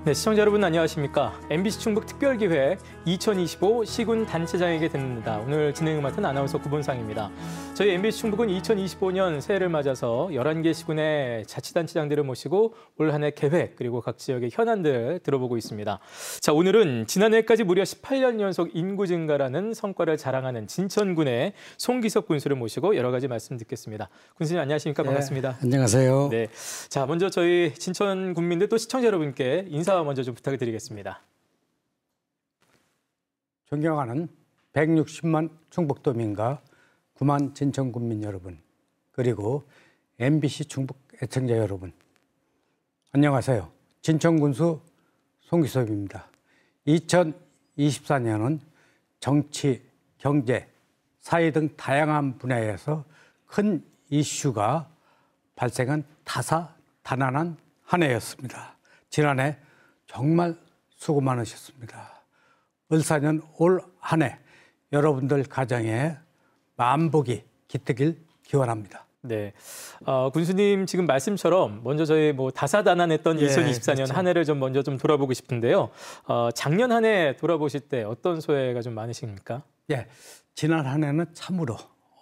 네, 시청자 여러분 안녕하십니까? MBC 충북 특별기획 2025 시군 단체장에게 듣는다. 오늘 진행을 맡은 아나운서 구본상입니다. 저희 MBC 충북은 2025년 새해를 맞아서 11개 시군의 자치단체장들을 모시고 올 한 해 계획 그리고 각 지역의 현안들 들어보고 있습니다. 자, 오늘은 지난해까지 무려 18년 연속 인구 증가라는 성과를 자랑하는 진천군의 송기석 군수를 모시고 여러 가지 말씀 듣겠습니다. 군수님 안녕하십니까? 반갑습니다. 네, 안녕하세요. 네, 자 먼저 저희 진천 군민들 또 시청자 여러분께 인사 먼저 좀 부탁을 드리겠습니다. 존경하는 160만 충북도민과 9만 진천군민 여러분, 그리고 MBC 충북 애청자 여러분, 안녕하세요. 진천군수 송기섭입니다. 2024년은 정치, 경제, 사회 등 다양한 분야에서 큰 이슈가 발생한 다사다난한 한 해였습니다. 지난해 정말 수고 많으셨습니다. 을사년 올 한 해 여러분들 가정에 만복이 깃들길 기원합니다. 네, 군수님 지금 말씀처럼 먼저 저희 다사다난했던 2024년 그렇죠. 한 해를 좀 먼저 좀 돌아보고 싶은데요. 작년 한 해 돌아보실 때 어떤 소회가 좀 많으십니까? 예, 지난 한 해는 참으로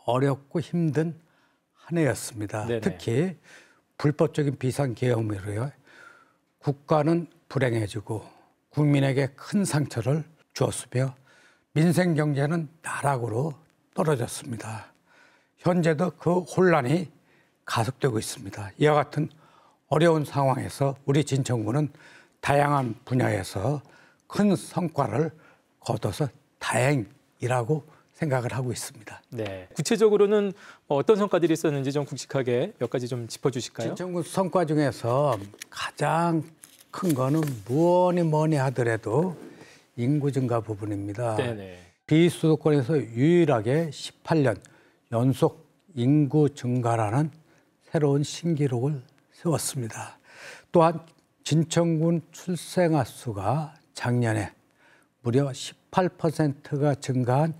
어렵고 힘든 한 해였습니다. 네네. 특히 불법적인 비상계엄으로요. 국가는 불행해지고 국민에게 큰 상처를 주었으며 민생 경제는 나락으로 떨어졌습니다. 현재도 그 혼란이 가속되고 있습니다. 이와 같은 어려운 상황에서 우리 진천군은 다양한 분야에서 큰 성과를 거둬서 다행이라고 생각을 하고 있습니다. 네, 구체적으로는 어떤 성과들이 있었는지 좀 굵직하게 몇 가지 좀 짚어주실까요? 진천군 성과 중에서 가장 큰 거는 뭐니 하더라도 인구 증가 부분입니다. 네네. 비수도권에서 유일하게 18년 연속 인구 증가라는 새로운 신기록을 세웠습니다. 또한 진천군 출생아 수가 작년에 무려 18%가 증가한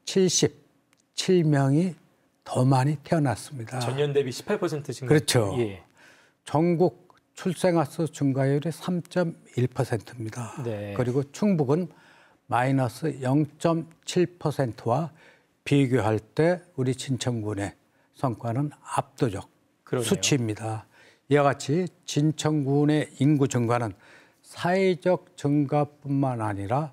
77명이 더 많이 태어났습니다. 전년 대비 18% 증가. 그렇죠. 예. 전국 출생아 수 증가율이 3.1%입니다. 네. 그리고 충북은 마이너스 0.7%와 비교할 때 우리 진천군의 성과는 압도적 그러네요. 수치입니다. 이와 같이 진천군의 인구 증가는 사회적 증가뿐만 아니라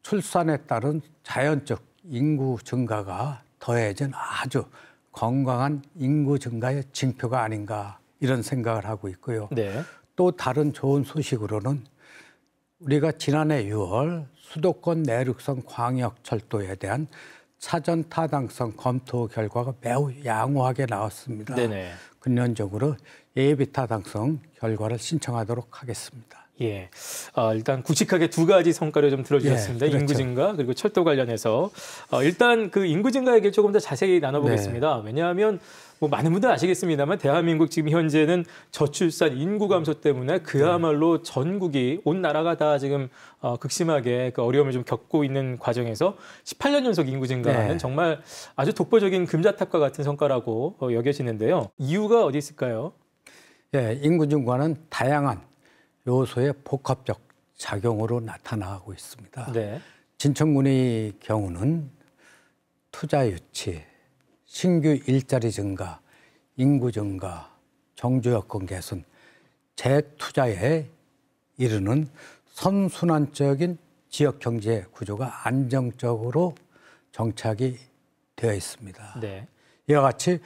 출산에 따른 자연적 인구 증가가 더해진 아주 건강한 인구 증가의 징표가 아닌가 이런 생각을 하고 있고요. 네. 또 다른 좋은 소식으로는 우리가 지난해 6월 수도권 내륙선 광역철도에 대한 사전 타당성 검토 결과가 매우 양호하게 나왔습니다. 네네. 근본적으로 예비 타당성 결과를 신청하도록 하겠습니다. 예, 일단 굵직하게 두 가지 성과를 좀 들어주셨습니다. 예, 그렇죠. 인구 증가 그리고 철도 관련해서 일단 그 인구 증가 얘기를 조금 더 자세히 나눠보겠습니다. 네. 왜냐하면 많은 분들 아시겠습니다만 대한민국 지금 현재는 저출산 인구 감소 때문에 그야말로 전국이 온 나라가 다 지금 극심하게 그 어려움을 좀 겪고 있는 과정에서 18년 연속 인구 증가는 네. 정말 아주 독보적인 금자탑과 같은 성과라고 여겨지는데요. 이유가 어디 있을까요? 예, 인구 증가는 다양한 요소의 복합적 작용으로 나타나고 있습니다. 네. 진천군의 경우는 투자 유치, 신규 일자리 증가, 인구 증가, 정주 여건 개선, 재투자에 이르는 선순환적인 지역 경제 구조가 안정적으로 정착이 되어 있습니다. 네. 이와 같이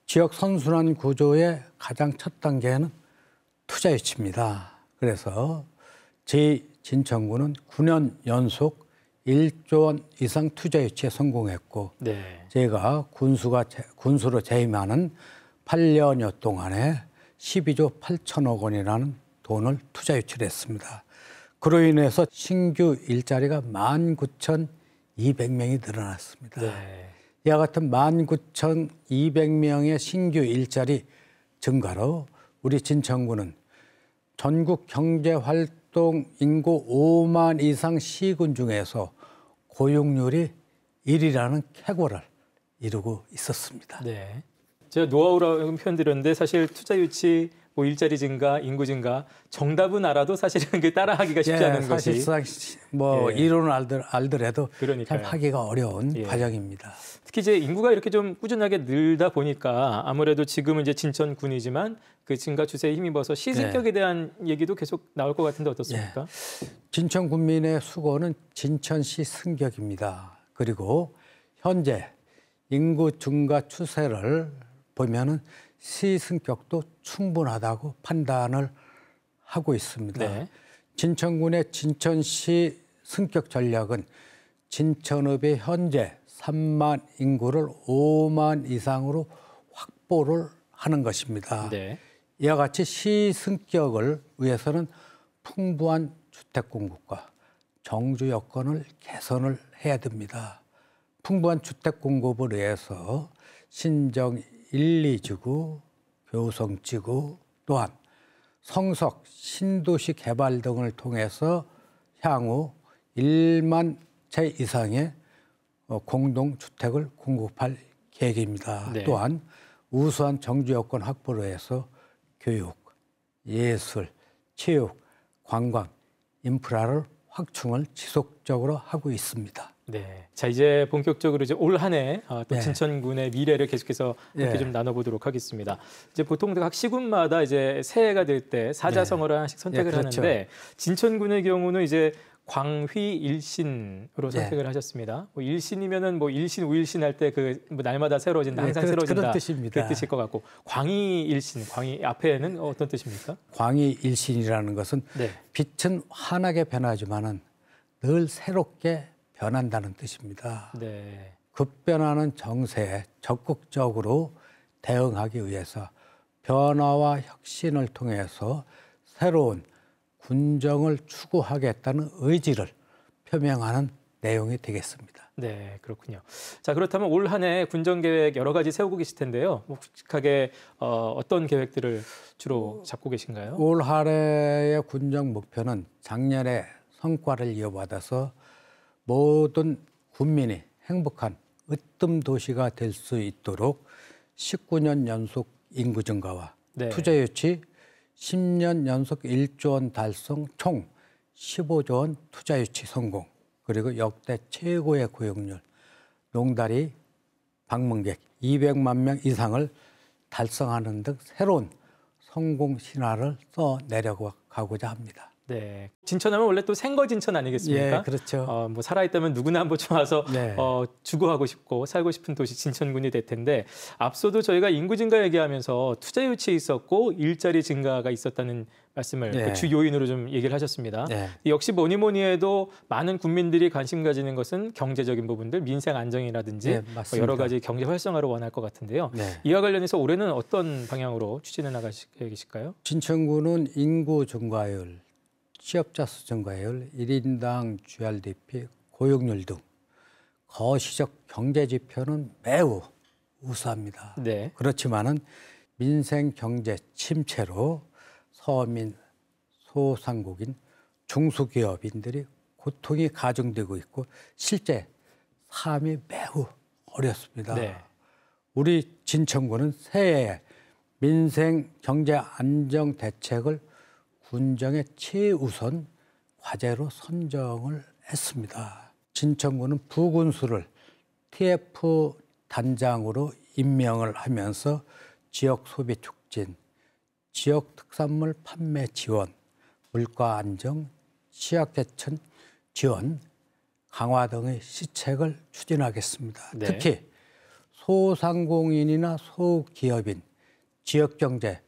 지역 선순환 구조의 가장 첫 단계는 투자 유치입니다. 그래서 저희 진천군은 9년 연속 1조 원 이상 투자 유치에 성공했고, 네. 제가 군수로 재임하는 8년여 동안에 12조 8천억 원이라는 돈을 투자 유치를 했습니다. 그로 인해서 신규 일자리가 19,200명이 늘어났습니다. 네. 이와 같은 19,200명의 신규 일자리 증가로 우리 진천군은 전국 경제활동 인구 5만 이상 시군 중에서 고용률이 1위라는 쾌거를 이루고 있었습니다. 네. 제가 노하우라고 표현드렸는데 사실 투자 유치 뭐 일자리 증가, 인구 증가 정답은 알아도 사실은 그 따라하기가 쉽지 않은 것이 사실상 뭐 예. 이론을 알더라도 그러니까요. 참 하기가 어려운 예. 과정입니다. 특히 이제 인구가 이렇게 좀 꾸준하게 늘다 보니까 아무래도 지금은 이제 진천군이지만 그 증가 추세에 힘입어서 시승격에 대한 얘기도 계속 나올 것 같은데 어떻습니까? 진천 군민의 수거는 진천시 승격입니다. 그리고 현재 인구 증가 추세를 보면은 시 승격도 충분하다고 판단을 하고 있습니다. 네. 진천군의 진천시 승격 전략은 진천읍의 현재 3만 인구를 5만 이상으로 확보를 하는 것입니다. 네. 이와 같이 시 승격을 위해서는 풍부한 주택 공급과 정주 여건을 개선을 해야 됩니다. 풍부한 주택 공급을 위해서 신정 1, 2지구, 교성지구 또한 성석, 신도시 개발 등을 통해서 향후 1만 채 이상의 공동주택을 공급할 계획입니다. 네. 또한 우수한 정주 여건 확보를 해서 교육, 예술, 체육, 관광, 인프라를 확충을 지속적으로 하고 있습니다. 네. 자, 이제 본격적으로 이제 올 한 해 또 네. 진천군의 미래를 계속해서 함께 네. 좀 나눠보도록 하겠습니다. 이제 보통 각 시군마다 이제 새해가 될 때 사자성어를 하나씩 선택을 네, 그렇죠. 하는데 진천군의 경우는 이제 광휘 일신으로 선택을 하셨습니다. 뭐 일신이면은 뭐 일신 우일신 할 때 그 뭐 날마다 새로워진다, 항상 새로워진다 그런 뜻입니다. 그 뜻일 것 같고 광휘 일신, 광휘 앞에는 어떤 뜻입니까? 광희 일신이라는 것은 네. 빛은 환하게 변하지만은 늘 새롭게 변한다는 뜻입니다. 네. 급변하는 정세에 적극적으로 대응하기 위해서 변화와 혁신을 통해서 새로운 군정을 추구하겠다는 의지를 표명하는 내용이 되겠습니다. 네, 그렇군요. 자, 그렇다면 올 한 해 군정 계획 여러 가지 세우고 계실 텐데요. 묵직하게 어떤 계획들을 주로 잡고 계신가요? 올 한 해의 군정 목표는 작년의 성과를 이어받아서 모든 군민이 행복한 으뜸 도시가 될 수 있도록 19년 연속 인구 증가와 네. 투자 유치 10년 연속 1조 원 달성 총 15조 원 투자 유치 성공, 그리고 역대 최고의 고용률, 농다리 방문객 200만 명 이상을 달성하는 등 새로운 성공 신화를 써내려가고자 합니다. 네. 진천하면 원래 또 생거 진천 아니겠습니까? 예, 그렇죠. 뭐 살아있다면 누구나 한번 와서 네. 주거하고 싶고 살고 싶은 도시 진천군이 될 텐데 앞서도 저희가 인구 증가 얘기하면서 투자 유치 있었고 일자리 증가가 있었다는 말씀을 네. 그 주 요인으로 좀 얘기를 하셨습니다. 네. 역시 뭐니 해도 많은 국민들이 관심 가지는 것은 경제적인 부분들, 민생 안정이라든지 네, 뭐 맞습니다. 여러 가지 경제 활성화를 원할 것 같은데요. 네. 이와 관련해서 올해는 어떤 방향으로 추진해 나가실 계실까요? 진천구는 인구 증가율, 취업자 수 증가율, 1인당 GRDP, 고용률 등 거시적 경제 지표는 매우 우수합니다. 네. 그렇지만은 민생 경제 침체로 서민, 소상공인, 중소기업인들이 고통이 가중되고 있고 실제 삶이 매우 어렵습니다. 네. 우리 진천구는 새해에 민생 경제 안정 대책을 군정의 최우선 과제로 선정을 했습니다. 진천구는 부군수를 TF 단장으로 임명을 하면서 지역 소비 촉진, 지역 특산물 판매 지원, 물가 안정, 취약계층 지원, 강화 등의 시책을 추진하겠습니다. 네. 특히 소상공인이나 소기업인 지역경제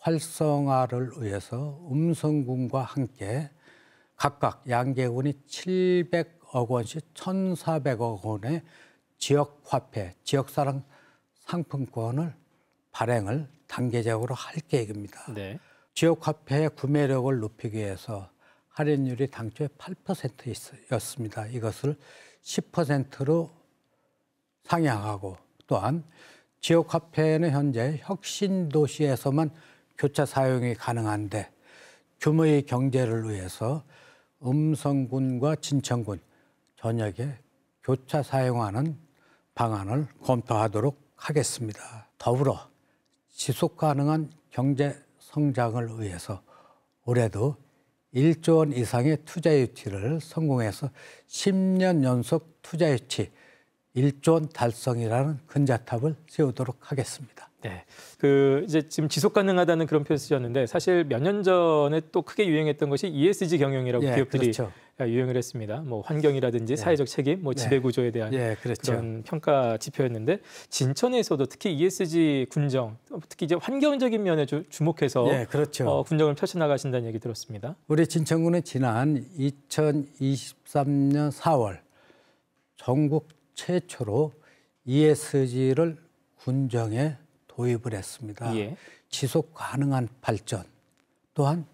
활성화를 위해서 음성군과 함께 각각 양계군이 700억 원씩 1,400억 원의 지역화폐, 지역사랑 상품권을 발행을 단계적으로 할 계획입니다. 네. 지역화폐의 구매력을 높이기 위해서 할인율이 당초에 8%였습니다. 이것을 10%로 상향하고 또한 지역화폐는 현재 혁신도시에서만 교차 사용이 가능한데 규모의 경제를 위해서 음성군과 진천군 전역에 교차 사용하는 방안을 검토하도록 하겠습니다. 더불어 지속가능한 경제 성장을 위해서 올해도 1조 원 이상의 투자 유치를 성공해서 10년 연속 투자 유치 1조 원 달성이라는 근자탑을 세우도록 하겠습니다. 네, 이제 지금 지속 가능하다는 그런 표현 쓰셨는데 사실 몇 년 전에 또 크게 유행했던 것이 ESG 경영이라고 예, 기업들이 그렇죠. 유행을 했습니다. 뭐 환경이라든지 예. 사회적 책임, 뭐 지배 구조에 대한 예, 그렇죠. 그런 평가 지표였는데 진천에서도 특히 ESG 군정, 특히 이제 환경적인 면에 주목해서 예, 그렇죠. 군정을 펼쳐나가신다는 얘기 들었습니다. 우리 진천군은 지난 2023년 4월 전국 최초로 ESG를 군정에 도입을 했습니다. 예. 지속 가능한 발전 또한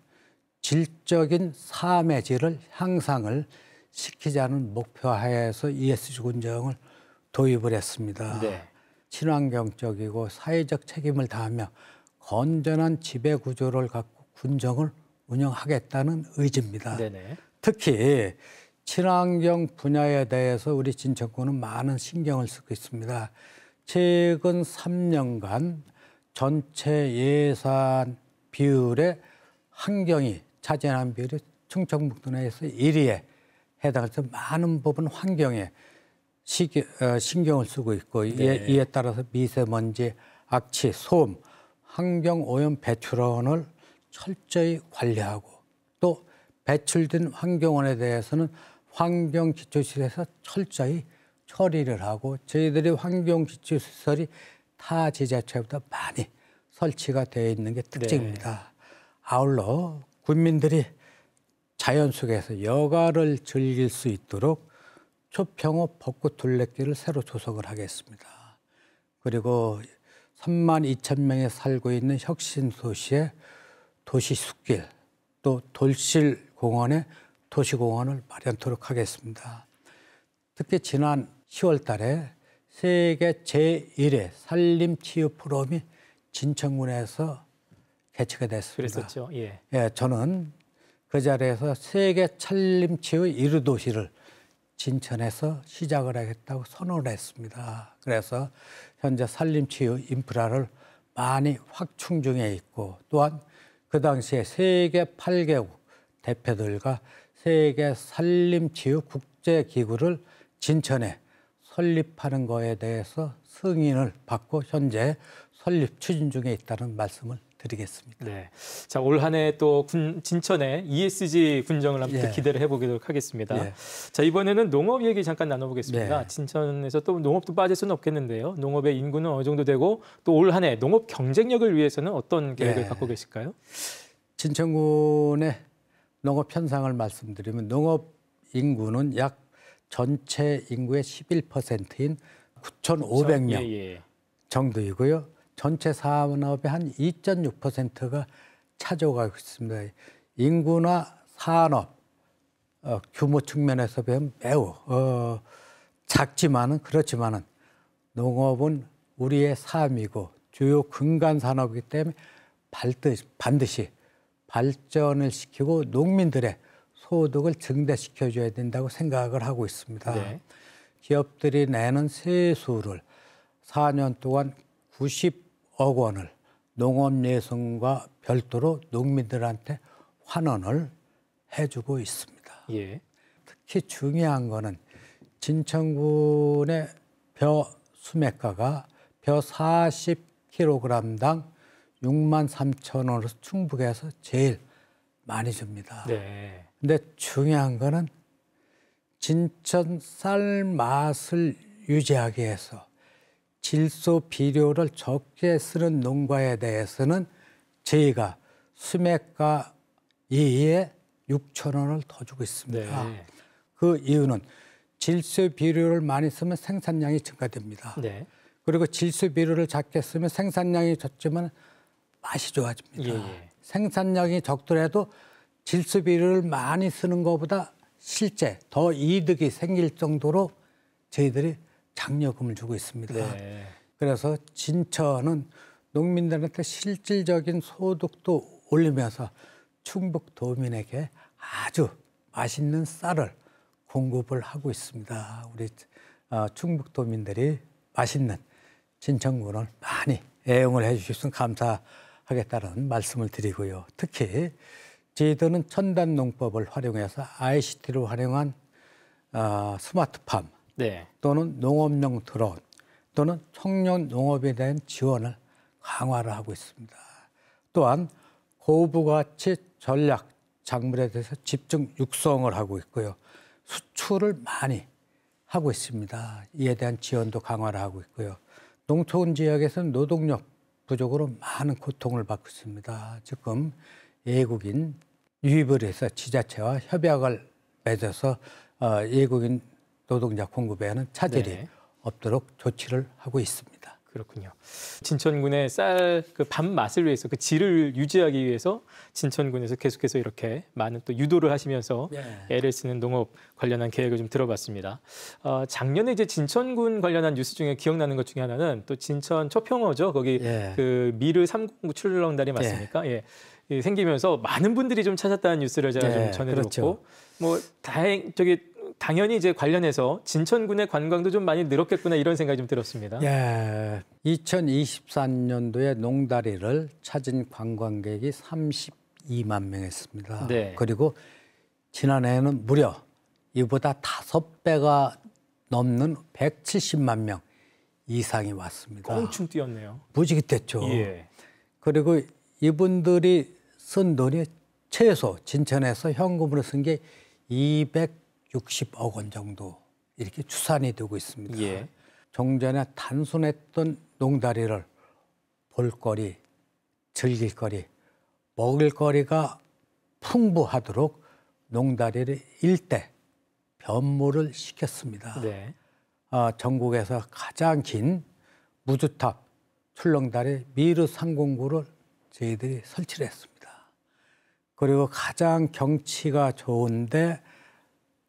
질적인 삶의 질을 향상을 시키자는 목표하에서 ESG 군정을 도입을 했습니다. 네. 친환경적이고 사회적 책임을 다하며 건전한 지배 구조를 갖고 군정을 운영하겠다는 의지입니다. 네네. 특히 친환경 분야에 대해서 우리 진천군은 많은 신경을 쓰고 있습니다. 최근 3년간 전체 예산 비율의 환경이 차지하는 비율이 충청북도 내에서 1위에 해당해서 많은 부분 환경에 신경을 쓰고 있고 네. 이에 따라서 미세먼지, 악취, 소음, 환경오염 배출원을 철저히 관리하고 또 배출된 환경원에 대해서는 환경기초시설에서 철저히 처리를 하고 저희들이 환경기초시설이 타 지자체보다 많이 설치가 되어 있는 게 특징입니다. 네. 아울러 군민들이 자연 속에서 여가를 즐길 수 있도록 초평호 벚꽃 둘레길을 새로 조성을 하겠습니다. 그리고 32,000명이 살고 있는 혁신도시의 도시숲길 또 돌실공원에 도시공원을 마련토록 하겠습니다. 특히 지난 10월 달에 세계 제1회 산림치유 포럼이 진천군에서 개최가 됐습니다. 그랬었죠. 예. 예, 저는 그 자리에서 세계 산림치유 1위 도시를 진천에서 시작을 하겠다고 선언을 했습니다. 그래서 현재 산림치유 인프라를 많이 확충 중에 있고 또한 그 당시에 세계 8개국 대표들과 세계 산림치유 국제기구를 진천에 설립하는 거에 대해서 승인을 받고 현재 설립 추진 중에 있다는 말씀을 드리겠습니다. 네. 자, 올 한 해 또 진천에 ESG 군정을 한번 예. 기대를 해보도록 하겠습니다. 예. 자, 이번에는 농업 얘기 잠깐 나눠보겠습니다. 네. 진천에서 또 농업도 빠질 수는 없겠는데요. 농업의 인구는 어느 정도 되고 또 올 한 해 농업 경쟁력을 위해서는 어떤 계획을 예. 갖고 계실까요? 진천군의 농업 현상을 말씀드리면 농업 인구는 약 전체 인구의 11%인 9,500명 예, 예. 정도이고요. 전체 산업의 한 2.6%가 차지하고 있습니다. 인구나 산업 규모 측면에서 보면 매우 작지만은 그렇지만은 농업은 우리의 삶이고 주요 근간 산업이기 때문에 반드시 발전을 시키고 농민들의 소득을 증대시켜줘야 된다고 생각을 하고 있습니다. 네. 기업들이 내는 세수를 4년 동안 90억 원을 농업예산과 별도로 농민들한테 환원을 해주고 있습니다. 예. 특히 중요한 거는 진천군의 벼 수매가가 벼 40kg당 63,000원으로 충북에서 제일 많이 줍니다. 네. 근데 중요한 거는 진천 쌀 맛을 유지하기 위해서 질소 비료를 적게 쓰는 농가에 대해서는 저희가 수매가 이에 6,000원을 더 주고 있습니다. 네. 그 이유는 질소 비료를 많이 쓰면 생산량이 증가됩니다. 네. 그리고 질소 비료를 작게 쓰면 생산량이 적지만 맛이 좋아집니다. 예, 예. 생산량이 적더라도 질소 비료를 많이 쓰는 것보다 실제 더 이득이 생길 정도로 저희들이 장려금을 주고 있습니다. 네. 그래서 진천은 농민들한테 실질적인 소득도 올리면서 충북도민에게 아주 맛있는 쌀을 공급을 하고 있습니다. 우리 충북도민들이 맛있는 진천군을 많이 애용을 해 주셨으면 하겠다는 말씀을 드리고요. 특히 저희들은 첨단 농법을 활용해서 ICT를 활용한 스마트팜 네. 또는 농업용 드론 또는 청년 농업에 대한 지원을 강화를 하고 있습니다. 또한 고부가치 전략 작물에 대해서 집중 육성을 하고 있고요. 수출을 많이 하고 있습니다. 이에 대한 지원도 강화를 하고 있고요. 농촌 지역에서는 노동력 부족으로 많은 고통을 받고 있습니다. 지금 외국인 유입을 해서 지자체와 협약을 맺어서 외국인 노동자 공급에는 차질이 네. 없도록 조치를 하고 있습니다. 그렇군요. 진천군의 쌀 그 밥 맛을 위해서 그 질을 유지하기 위해서 진천군에서 계속해서 이렇게 많은 또 유도를 하시면서 애를 쓰는 농업 관련한 계획을 좀 들어봤습니다. 작년에 이제 진천군 관련한 뉴스 중에 기억나는 것 중에 하나는 또 진천 초평어죠. 거기 그 미르 309 출렁다리 맞습니까? 예. 생기면서 많은 분들이 좀 찾았다는 뉴스를 제가 좀 전해드렸고, 그렇죠. 뭐 당연히 이제 관련해서 진천군의 관광도 좀 많이 늘었겠구나 이런 생각이 좀 들었습니다. 2024년도에 농다리를 찾은 관광객이 32만 명이었습니다. 네. 그리고 지난해에는 무려 이보다 5배가 넘는 170만 명 이상이 왔습니다. 껑충 뛰었네요. 무지개 됐죠. 예. 그리고 이분들이 쓴 돈이 최소 진천에서 현금으로 쓴 게 260억 원 정도 이렇게 추산이 되고 있습니다. 예. 종전에 단순했던 농다리를 볼거리, 즐길거리, 먹을거리가 풍부하도록 농다리를 일대 변모를 시켰습니다. 네. 전국에서 가장 긴 무주탑 출렁다리 미르 309를 저희들이 설치를 했습니다. 그리고 가장 경치가 좋은데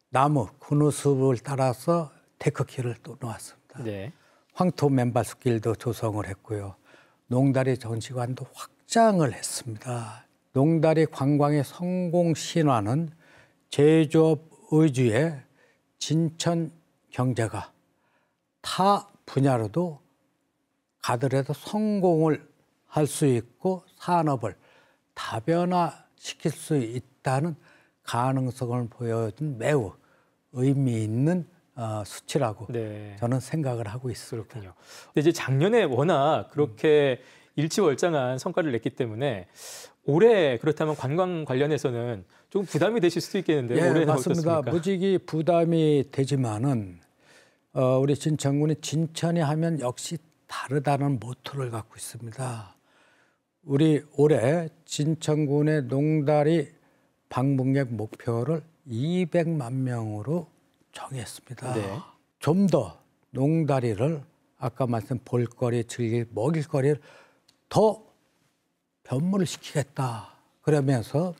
나무 군우숲을 따라서 데크길을 또 놓았습니다. 네. 황토 맨발숲길도 조성을 했고요. 농다리 전시관도 확장을 했습니다. 농다리 관광의 성공 신화는 제조업 의주의 진천 경제가 타 분야로도 가더라도 성공을 할 수 있고 산업을 다변화시킬 수 있다는 가능성을 보여준 매우 의미 있는 수치라고 저는 생각을 하고 있습니다. 그렇군요. 근데 이제 작년에 워낙 그렇게 일치월장한 성과를 냈기 때문에 올해 그렇다면 관광 관련해서는 조금 부담이 되실 수도 있겠는데요. 올해는 맞습니다. 어떻습니까? 무지개 부담이 되지만은 우리 진천군이 진천이 하면 역시 다르다는 모토를 갖고 있습니다. 우리 올해 진천군의 농다리 방문객 목표를 200만 명으로 정했습니다. 네. 좀 더 농다리를 아까 말씀 볼거리, 즐길, 먹일거리를 더 변모를 시키겠다. 그러면서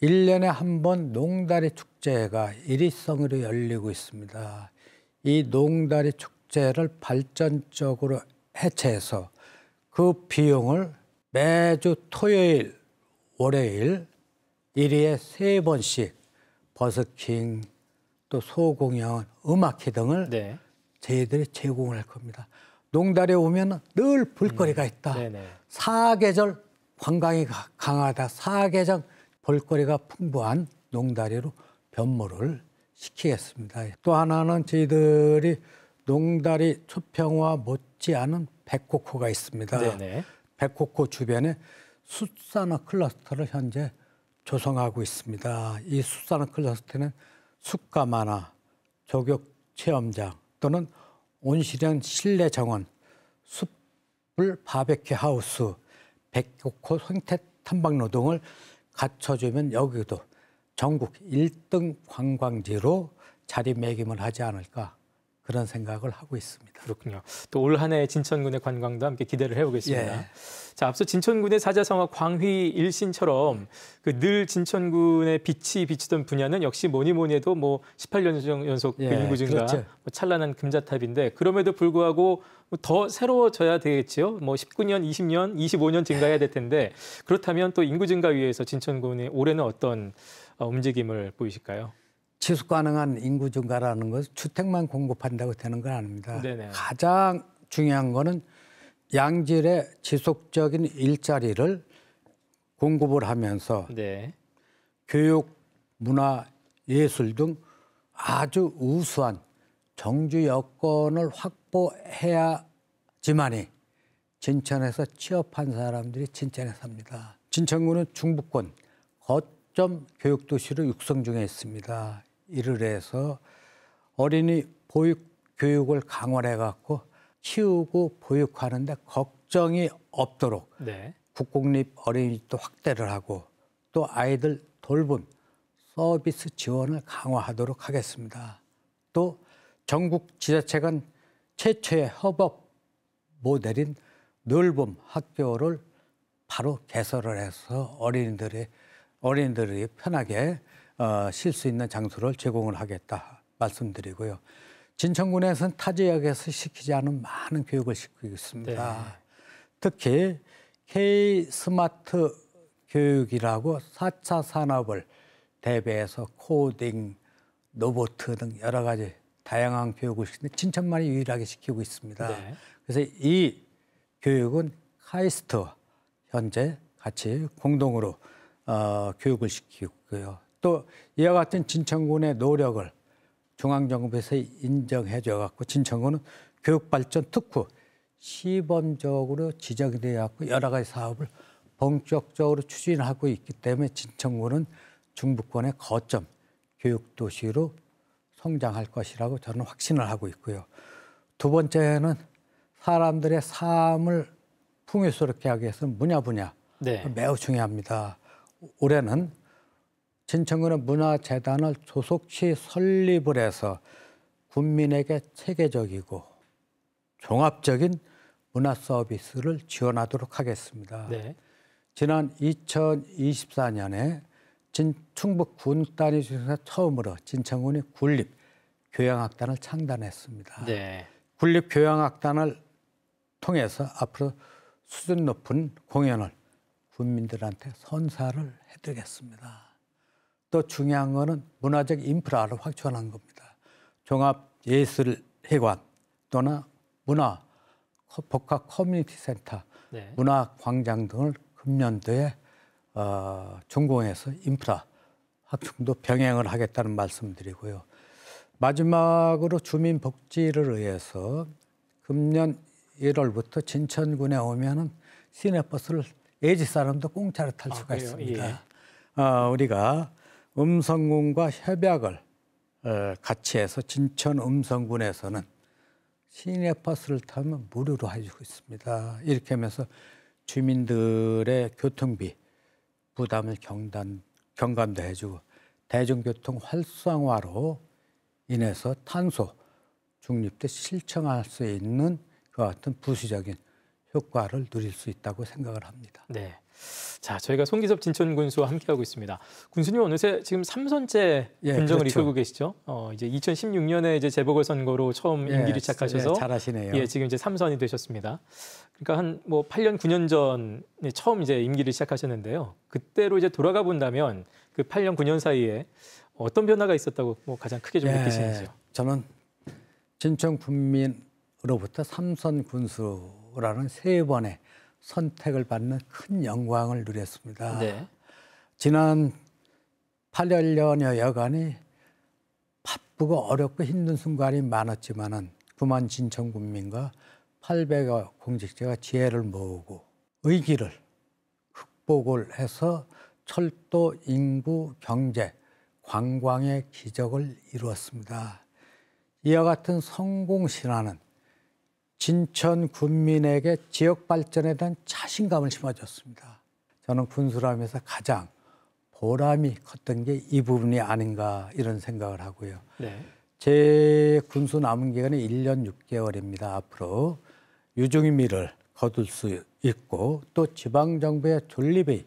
1년에 한 번 농다리 축제가 일회성으로 열리고 있습니다. 이 농다리 축제를 발전적으로 해체해서 그 비용을 매주 토요일, 월요일 1회에 3번씩 버스킹, 또 소공연, 음악회 등을 저희들이 제공을 할 겁니다. 농다리에 오면 늘 볼거리가 있다. 사계절 관광이 강하다. 사계절 볼거리가 풍부한 농다리로 변모를 시키겠습니다. 또 하나는 저희들이 농다리 초평화 못지않은 백호코가 있습니다. 백호코 주변에 숫산업 클러스터를 현재 조성하고 있습니다. 이 숫산업 클러스터는 숯가마나 조격 체험장 또는 온실형 실내 정원, 숯불 바베큐 하우스, 백호코 생태 탐방로 등을 갖춰주면 여기도 전국 1등 관광지로 자리매김을 하지 않을까 그런 생각을 하고 있습니다. 그렇군요. 또 올 한 해 진천군의 관광도 함께 기대를 해보겠습니다. 자, 앞서 진천군의 사자성어 광휘 일신처럼 그 늘 진천군의 빛이 비치던 분야는 역시 뭐니 해도 뭐 18년 연속 인구 증가, 뭐 찬란한 금자탑인데 그럼에도 불구하고 더 새로워져야 되겠지요. 뭐 19년, 20년, 25년 증가해야 될 텐데 그렇다면 또 인구 증가 위해서 진천군이 올해는 어떤 움직임을 보이실까요? 지속 가능한 인구 증가라는 것은 주택만 공급한다고 되는 건 아닙니다. 가장 중요한 거는 양질의 지속적인 일자리를 공급을 하면서 네. 교육, 문화, 예술 등 아주 우수한 정주 여건을 확보해야지만이 진천에서 취업한 사람들이 진천에 삽니다. 진천구는 중부권 거점 교육도시로 육성 중에 있습니다. 이를 해서 어린이 보육 교육을 강화해 갖고 키우고 보육하는데 걱정이 없도록 네. 국공립 어린이집도 확대를 하고 또 아이들 돌봄 서비스 지원을 강화하도록 하겠습니다. 또 전국 지자체 간 최초의 협업 모델인 늘봄 학교를 바로 개설을 해서 어린이들이 편하게 쉴 수 있는 장소를 제공을 하겠다 말씀드리고요. 진천군에서는 타 지역에서 시키지 않은 많은 교육을 시키고 있습니다. 네. 특히 K-스마트 교육이라고 4차 산업을 대비해서 코딩, 로봇 등 여러 가지 다양한 교육을 시키는데 진천만이 유일하게 시키고 있습니다. 네. 그래서 이 교육은 카이스트와 현재 같이 공동으로 교육을 시키고 있고요. 또 이와 같은 진천군의 노력을 중앙정부에서 인정해 줘 갖고 진천군은 교육발전 특구 시범적으로 지정이 되어 갖고 여러 가지 사업을 본격적으로 추진하고 있기 때문에 진천군은 중부권의 거점 교육도시로 성장할 것이라고 저는 확신을 하고 있고요. 두 번째는 사람들의 삶을 풍요스럽게 하기 위해서 분야 네. 매우 중요합니다. 올해는 진천군의 문화재단을 조속히 설립을 해서 국민에게 체계적이고 종합적인 문화 서비스를 지원하도록 하겠습니다. 네. 지난 2024년에 충북 군단위 중에서 처음으로 진천군이 군립 교향악단을 창단했습니다. 네. 군립 교향악단을 통해서 앞으로 수준 높은 공연을 국민들한테 선사를 해드리겠습니다. 또 중요한 거는 문화적 인프라를 확충하는 겁니다. 종합예술회관 또는 문화 복합 커뮤니티 센터, 네. 문화광장 등을 금년도에 준공해서 인프라 확충도 병행을 하겠다는 말씀드리고요. 마지막으로 주민복지를 위해서 금년 1월부터 진천군에 오면은 시내버스를 예지 사람도 공짜로 탈 수가 그래요? 있습니다. 예. 우리가 음성군과 협약을 같이 해서 진천 음성군에서는 시내버스를 타면 무료로 해주고 있습니다. 이렇게 하면서 주민들의 교통비 부담을 경감도 해주고 대중교통 활성화로 인해서 탄소 중립도 실천할 수 있는 그와 같은 부수적인 효과를 누릴 수 있다고 생각을 합니다. 네. 자, 저희가 송기섭 진천군수와 함께하고 있습니다. 군수님 어느새 지금 3선째 군정을 그렇죠. 이끌고 계시죠? 이제 2016년에 이제 재보궐선거로 처음 임기를 시작하셔서 잘하시네요. 지금 이제 3선이 되셨습니다. 그러니까 한 뭐 8년, 9년 전에 처음 이제 임기를 시작하셨는데요. 그때로 이제 돌아가 본다면 그 8년, 9년 사이에 어떤 변화가 있었다고 뭐 가장 크게 좀 느끼시는지요? 저는 진천 군민으로부터 3선 군수라는 3번의 선택을 받는 큰 영광을 누렸습니다. 네. 지난 8년여 여간이 바쁘고 어렵고 힘든 순간이 많았지만은 9만 진천 군민과 800여 공직자가 지혜를 모으고 의기를 극복을 해서 철도, 인구, 경제, 관광의 기적을 이루었습니다. 이와 같은 성공 신화는 진천 군민에게 지역 발전에 대한 자신감을 심어줬습니다. 저는 군수라면서 가장 보람이 컸던 게 이 부분이 아닌가 이런 생각을 하고요. 네. 제 군수 남은 기간이 1년 6개월입니다. 앞으로 유중미를 거둘 수 있고 또 지방정부의 존립의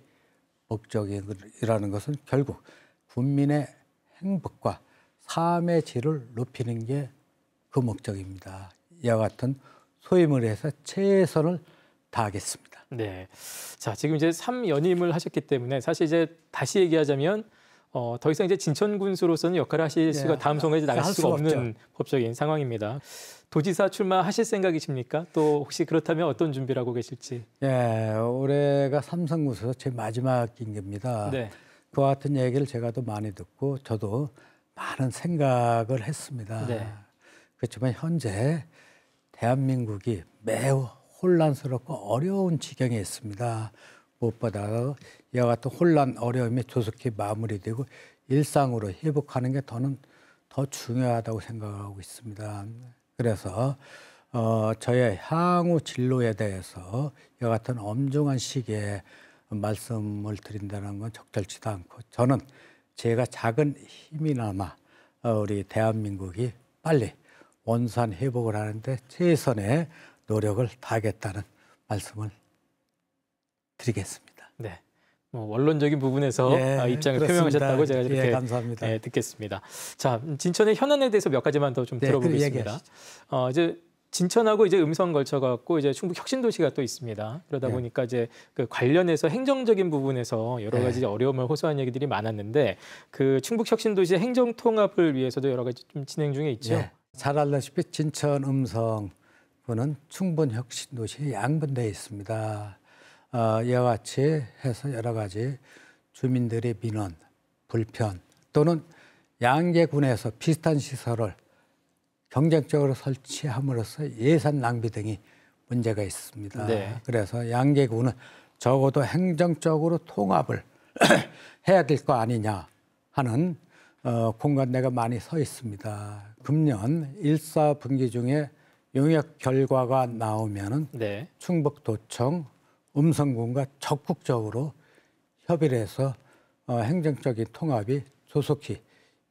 목적이라는 것은 결국 국민의 행복과 삶의 질을 높이는 게 그 목적입니다. 이와 같은 소임을 해서 최선을 다하겠습니다. 네. 자, 지금 이제 3연임을 하셨기 때문에 사실 이제 다시 얘기하자면 더 이상 이제 진천군수로서는 역할을 하실 수가 다음 선거에 나갈 할 수가 수가 없는 법적인 상황입니다. 도지사 출마하실 생각이십니까? 또 혹시 그렇다면 어떤 준비를 하고 계실지? 예, 올해가 삼성군수에서 제 마지막 임기입니다. 네. 그와 같은 얘기를 제가 도 많이 듣고 저도 많은 생각을 했습니다. 네. 그렇지만 현재 대한민국이 매우 혼란스럽고 어려운 지경에 있습니다. 무엇보다 이와 같은 혼란, 어려움이 조속히 마무리되고 일상으로 회복하는 게 저는 더 중요하다고 생각하고 있습니다. 그래서 저의 향후 진로에 대해서 이와 같은 엄중한 시기에 말씀을 드린다는 건 적절치도 않고 저는 제가 작은 힘이나마 우리 대한민국이 빨리 원산 회복을 하는데 최선의 노력을 다하겠다는 말씀을 드리겠습니다. 네. 원론적인 부분에서 입장을 그렇습니다. 표명하셨다고 제가 이렇게 감사합니다. 듣겠습니다. 자, 진천의 현안에 대해서 몇 가지만 더 좀 들어보겠습니다. 이제 진천하고 이제 음성 걸쳐갖고 이제 충북 혁신도시가 또 있습니다. 그러다 보니까 이제 그 관련해서 행정적인 부분에서 여러 가지 어려움을 호소한 얘기들이 많았는데 그 충북 혁신도시의 행정 통합을 위해서도 여러 가지 좀 진행 중에 있죠. 잘 알다시피 진천 음성군은 충북 혁신도시에 양분되어 있습니다. 이와 같이 해서 여러 가지 주민들의 민원, 불편 또는 양계군에서 비슷한 시설을 경쟁적으로 설치함으로써 예산 낭비 등이 문제가 있습니다. 네. 그래서 양계군은 적어도 행정적으로 통합을 해야 될 거 아니냐 하는 공감대가 많이 서 있습니다. 금년 1사분기 중에 용역 결과가 나오면은 충북도청 음성군과 적극적으로 협의를 해서 행정적인 통합이 조속히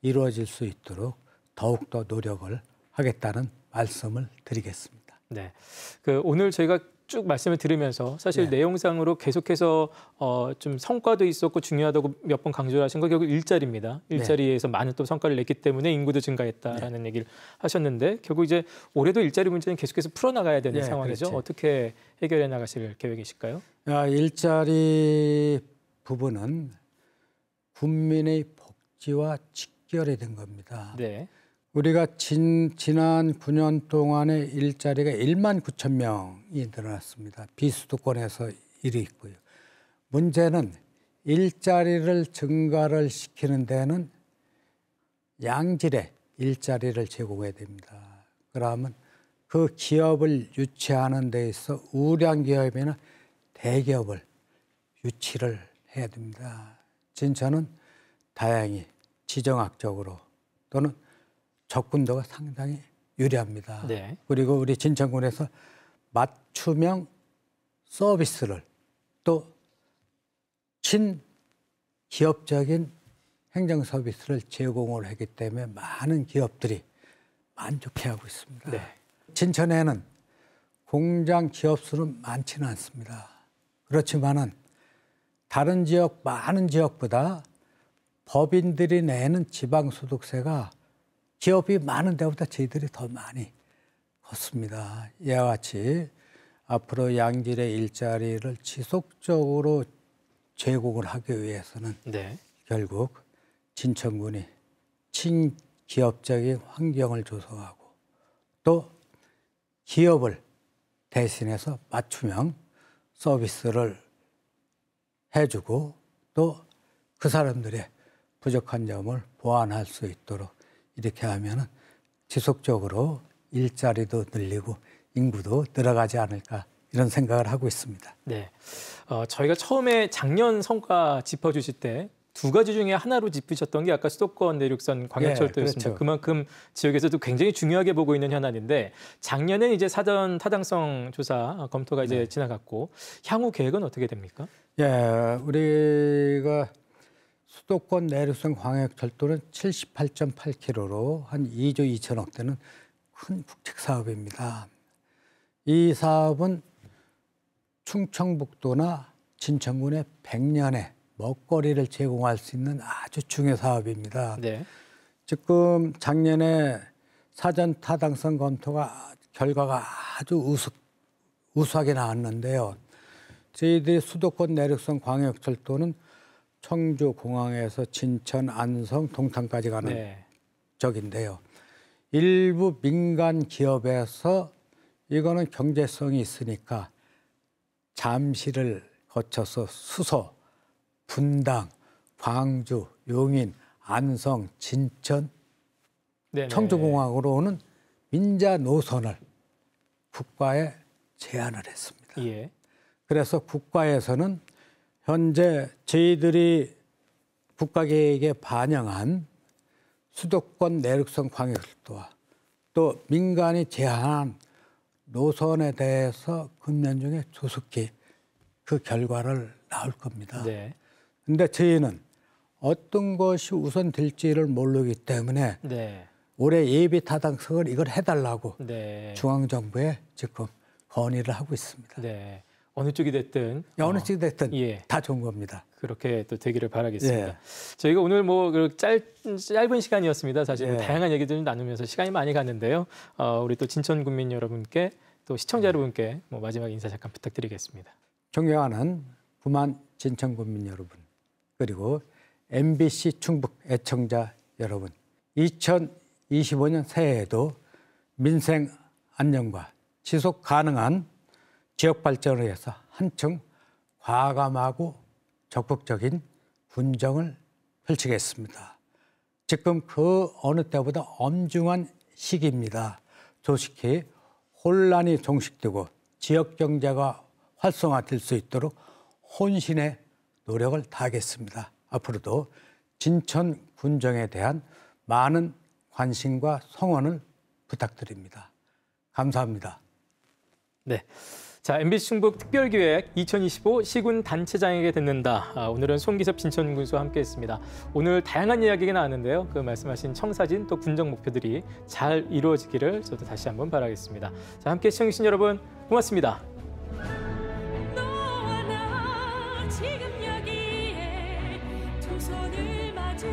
이루어질 수 있도록 더욱더 노력을 하겠다는 말씀을 드리겠습니다. 네. 오늘 저희가 쭉 말씀을 들으면서 사실 내용상으로 계속해서 좀 성과도 있었고 중요하다고 몇 번 강조를 하신 거 결국 일자리입니다. 일자리에서 많은 또 성과를 냈기 때문에 인구도 증가했다라는 얘기를 하셨는데 결국 이제 올해도 일자리 문제는 계속해서 풀어나가야 되는 상황이죠. 그렇지. 어떻게 해결해 나가실 계획이실까요? 일자리 부분은 국민의 복지와 직결이 된 겁니다. 네. 우리가 지난 9년 동안에 일자리가 1만 9천 명이 늘어났습니다. 비수도권에서 1위 있고요. 문제는 일자리를 증가를 시키는 데는 양질의 일자리를 제공해야 됩니다. 그러면 그 기업을 유치하는 데 있어 우량 기업이나 대기업을 유치를 해야 됩니다. 진천은 다양히 지정학적으로 또는 접근도가 상당히 유리합니다. 그리고 우리 진천군에서 맞춤형 서비스를 또 친기업적인 행정 서비스를 제공을 하기 때문에 많은 기업들이 만족해하고 있습니다. 진천에는 공장 기업 수는 많지는 않습니다. 그렇지만은 다른 지역, 많은 지역보다 법인들이 내는 지방소득세가 기업이 많은 데보다 저희들이 더 많이 걷습니다. 이와 같이 앞으로 양질의 일자리를 지속적으로 제공을 하기 위해서는 결국 진천군이 친기업적인 환경을 조성하고 또 기업을 대신해서 맞춤형 서비스를 해주고 또 그 사람들의 부족한 점을 보완할 수 있도록 이렇게 하면은 지속적으로 일자리도 늘리고 인구도 늘어가지 않을까 이런 생각을 하고 있습니다. 네, 저희가 처음에 작년 성과 짚어주실 때 두 가지 중에 하나로 짚으셨던 게 아까 수도권 내륙선 광역철도였습니다. 그만큼 지역에서도 굉장히 중요하게 보고 있는 현안인데 작년에 이제 사전 타당성 조사 검토가 이제 지나갔고 향후 계획은 어떻게 됩니까? 우리가 수도권 내륙선 광역철도는 78.8km로 한 2조 2천억 되는 큰 국책 사업입니다. 이 사업은 충청북도나 진천군의 100년의 먹거리를 제공할 수 있는 아주 중요 사업입니다. 지금 작년에 사전 타당성 검토가 결과가 아주 우수하게 나왔는데요. 저희들이 수도권 내륙선 광역철도는 청주공항에서 진천, 안성, 동탄까지 가는 네. 적인데요. 일부 민간 기업에서 이거는 경제성이 있으니까 잠실을 거쳐서 수서, 분당, 광주, 용인, 안성, 진천, 네네. 청주공항으로 오는 민자 노선을 국가에 제안을 했습니다. 예. 그래서 그래서 국가에서는 현재 저희들이 국가계획에 반영한 수도권 내륙선 광역철도와 또 민간이 제안한 노선에 대해서 금년 중에 조속히 그 결과를 나올 겁니다. 네. 근데 저희는 어떤 것이 우선 될지를 모르기 때문에 네. 올해 예비 타당성을 이걸 해달라고 네. 중앙정부에 지금 건의를 하고 있습니다. 네. 어느 쪽이 됐든 어느 쪽이 됐든 예. 다 좋은 겁니다. 그렇게 또 되기를 바라겠습니다. 예. 저희가 오늘 뭐 짧은 시간이었습니다. 사실 예. 다양한 얘기들을 나누면서 시간이 많이 갔는데요. 우리 또 진천 국민 여러분께 또 시청자 여러분께 뭐 마지막 인사 잠깐 부탁드리겠습니다. 존경하는 부만 진천 국민 여러분 그리고 MBC 충북 애청자 여러분 2025년 새해에도 민생 안정과 지속 가능한 지역 발전을 위해서 한층 과감하고 적극적인 군정을 펼치겠습니다. 지금 그 어느 때보다 엄중한 시기입니다. 조속히 혼란이 종식되고 지역 경제가 활성화될 수 있도록 혼신의 노력을 다하겠습니다. 앞으로도 진천 군정에 대한 많은 관심과 성원을 부탁드립니다. 감사합니다. 네. 자, MBC 충북 특별기획 2025 시군 단체장에게 듣는다. 오늘은 손기섭 진천군수와 함께했습니다. 오늘 다양한 이야기가 나왔는데요. 그 말씀하신 청사진 또 군정 목표들이 잘 이루어지기를 저도 다시 한번 바라겠습니다. 자, 함께 시청해주신 여러분 고맙습니다. 너와 나 지금 여기에 두 손을 마주